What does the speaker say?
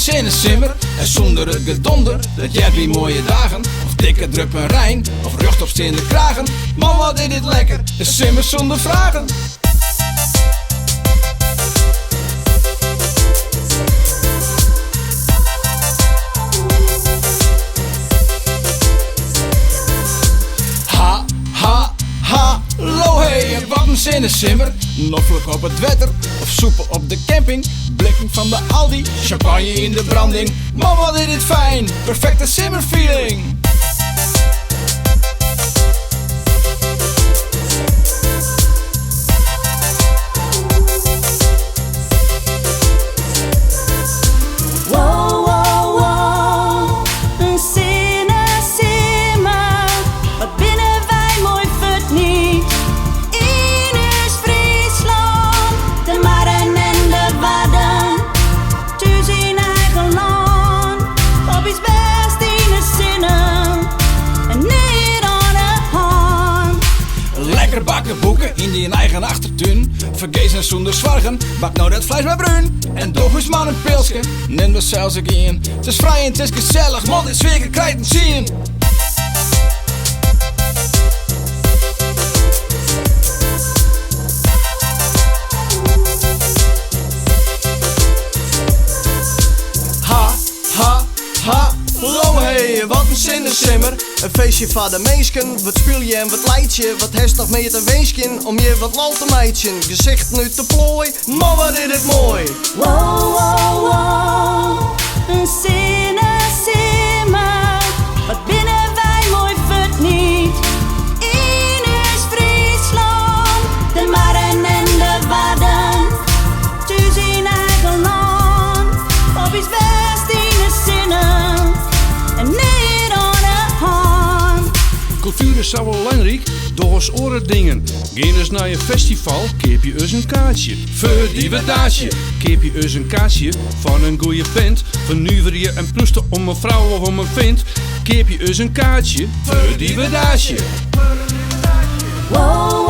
in een simmer. En zonder het gedonder, dat jij wie mooie dagen. Of dikke druppen Rijn, of rechtopstaande kragen. Man, wat is dit lekker, een simmer zonder vragen. Hallo hey, wat een zinnensimmer. Noffelijk op het wetter, of soepen op de camping. Blikken van de Aldi, champagne in de branding. Man, wat is dit fijn, perfecte simmerfeeling. Bakken boeken in die eigen achtertuin. Vergezen zonder zwargen, bak nou dat vlees met bruin. En toch is maar een pilsje, neem we zelfs een in. Het is vrij en het is gezellig, man, dit zweer krijgt het zien. Hallo hey, wat een zinnensimmer. Een feestje van de meesken, wat speel je en wat leid je? Wat heeft nog meer te weesken om je wat lol te meidjen? Gezicht nu te plooi, man wat is het mooi. Wow, wow, wow, een zinnensimmer. Wat binnen wij mooi vet niet. In Oost-Friesland, de Maren en de Wadden. Thuis in eigen land, op iets best in de zinnen. En niet aan de hand. Cultuur is zo belangrijk, door ons oren dingen. Geen eens naar je festival, keep je eens een kaartje. Voor die weddaadje, keep je eens een kaartje van een goeie vent. Vernuiver je en ploester om een vrouw of om een vent. Keep je eens een kaartje voor die weddaadje. Wow.